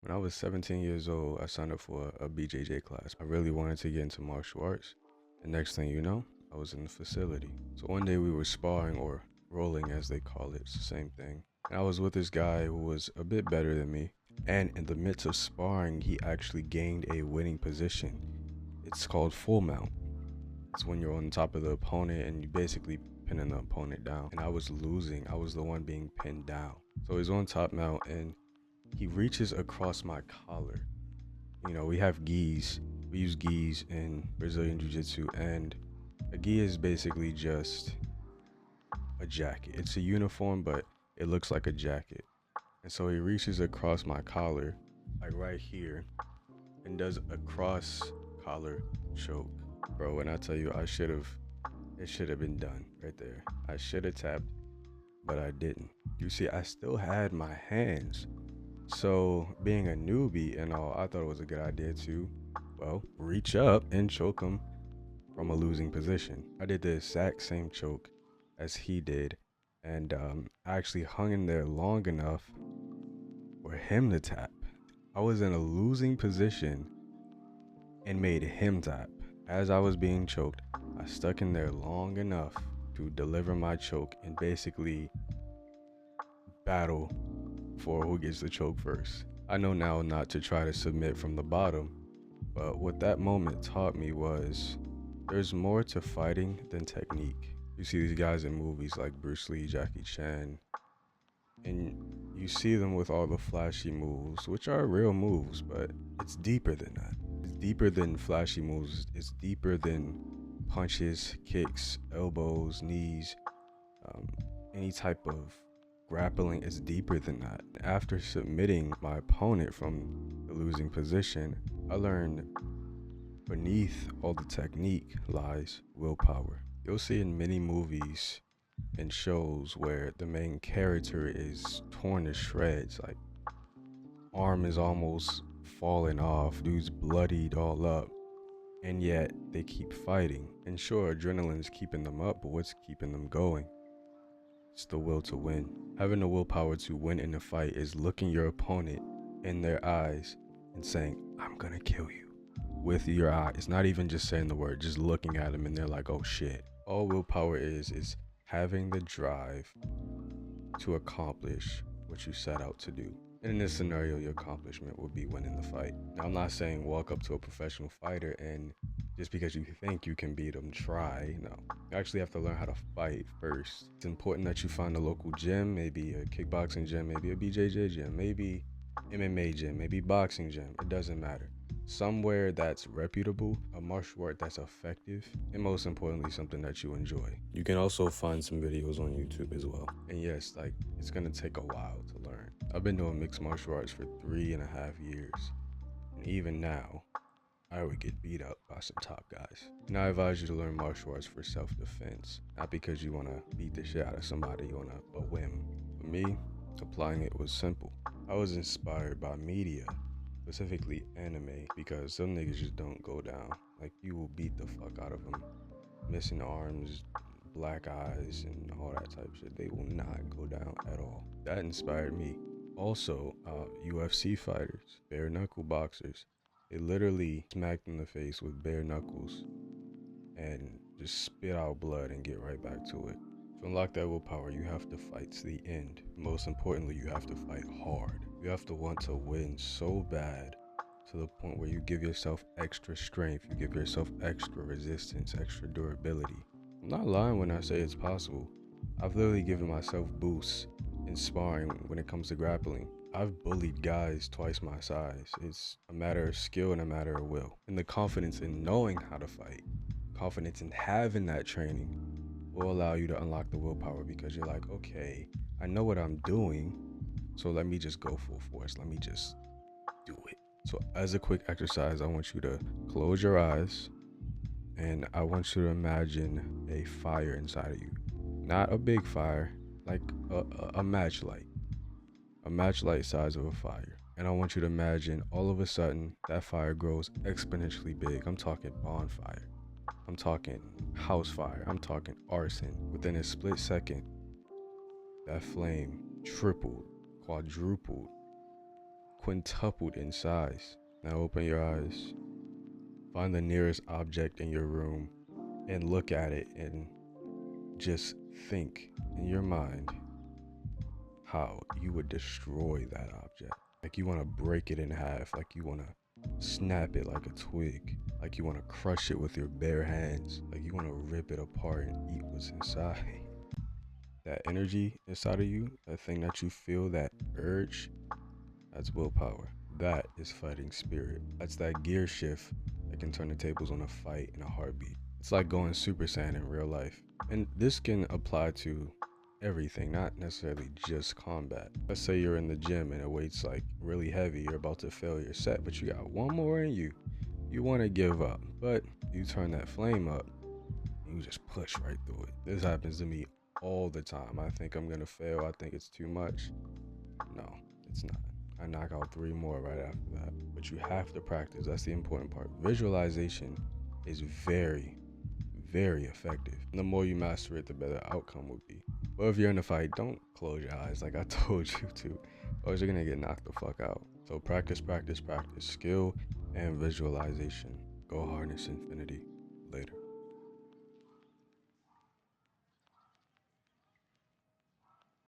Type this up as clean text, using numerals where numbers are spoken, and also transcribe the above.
When I was 17 years old, I signed up for a BJJ class. I really wanted to get into martial arts. And next thing you know, I was in the facility. So one day we were sparring, or rolling as they call it, it's the same thing. And I was with this guy who was a bit better than me. And in the midst of sparring, he actually gained a winning position. It's called full mount. It's when you're on top of the opponent and you basically pinning the opponent down. And I was losing. I was the one being pinned down. So he's on top mount and he reaches across my collar. You know, we have gis. We use gis in Brazilian Jiu-Jitsu, and a gi is basically just a jacket. It's a uniform, but it looks like a jacket. And so he reaches across my collar, like right here, and does a cross collar choke. Bro, when I tell you it should have been done right there. I should have tapped, but I didn't. You see, I still had my hands. So, being a newbie and all, I thought it was a good idea to, well, reach up and choke him from a losing position. I did the exact same choke as he did, and I actually hung in there long enough for him to tap. I was in a losing position and made him tap. As I was being choked, I stuck in there long enough to deliver my choke and basically battle for who gets the choke first. I know now not to try to submit from the bottom, but what that moment taught me was there's more to fighting than technique. You see these guys in movies like Bruce Lee, Jackie Chan, and you see them with all the flashy moves, which are real moves, but it's deeper than that. It's deeper than flashy moves. It's deeper than punches, kicks, elbows, knees, any type of grappling. Is deeper than that. After submitting my opponent from the losing position, I learned beneath all the technique lies willpower. You'll see in many movies and shows where the main character is torn to shreds, like arm is almost falling off, dude's bloodied all up, and yet they keep fighting. And sure, adrenaline's keeping them up, but what's keeping them going? It's the will to win. Having the willpower to win in a fight is looking your opponent in their eyes and saying, I'm gonna kill you. With your eye. It's not even just saying the word, just looking at them and they're like, oh shit. All willpower is having the drive to accomplish what you set out to do. And in this scenario, your accomplishment would be winning the fight. Now, I'm not saying walk up to a professional fighter and just because you think you can beat them, try. No, you actually have to learn how to fight first. It's important that you find a local gym, maybe a kickboxing gym, maybe a BJJ gym, maybe MMA gym, maybe boxing gym. It doesn't matter. Somewhere that's reputable, a martial art that's effective, and most importantly, something that you enjoy. You can also find some videos on YouTube as well. And yes, like, it's gonna take a while to learn. I've been doing mixed martial arts for 3.5 years. And even now, I would get beat up by some top guys. And I advise you to learn martial arts for self-defense, not because you wanna beat the shit out of somebody on a whim. For me, applying it was simple. I was inspired by media, specifically anime, because some niggas just don't go down. Like, you will beat the fuck out of them. Missing arms, black eyes, and all that type of shit. They will not go down at all. That inspired me. Also, UFC fighters, bare knuckle boxers, they literally smacked in the face with bare knuckles and just spit out blood and get right back to it. To unlock that willpower, you have to fight to the end. Most importantly, you have to fight hard. You have to want to win so bad to the point where you give yourself extra strength, you give yourself extra resistance, extra durability. I'm not lying when I say it's possible. I've literally given myself boosts in sparring when it comes to grappling. I've bullied guys twice my size. It's a matter of skill and a matter of will. And the confidence in knowing how to fight, confidence in having that training will allow you to unlock the willpower because you're like, okay, I know what I'm doing, so let me just go full force. Let me just do it. So as a quick exercise, I want you to close your eyes and I want you to imagine a fire inside of you. Not a big fire, like a matchlight. A matchlight size of a fire. And I want you to imagine all of a sudden that fire grows exponentially big. I'm talking bonfire. I'm talking house fire. I'm talking arson. Within a split second, that flame tripled, quadrupled, quintupled in size. Now open your eyes. Find the nearest object in your room and look at it and just think in your mind how you would destroy that object. Like you want to break it in half, like you want to snap it like a twig, like you want to crush it with your bare hands, like you want to rip it apart and eat what's inside. That energy inside of you, that thing that you feel, that urge, that's willpower. That is fighting spirit. That's that gear shift that can turn the tables on a fight in a heartbeat. It's like going Super Saiyan in real life. And this can apply to everything, not necessarily just combat. Let's say you're in the gym and the weight's like really heavy, you're about to fail your set, but you got one more in you. You want to give up, but you turn that flame up and you just push right through it. This happens to me all the time. I think I'm gonna fail. I think it's too much. No, it's not. I knock out 3 more right after that. But you have to practice. That's the important part. Visualization is very, very effective. And the more you master it, the better the outcome will be. But if you're in a fight, don't close your eyes like I told you to, or you're gonna get knocked the fuck out. So practice, practice, practice. Skill and visualization. Go harness infinity. Later.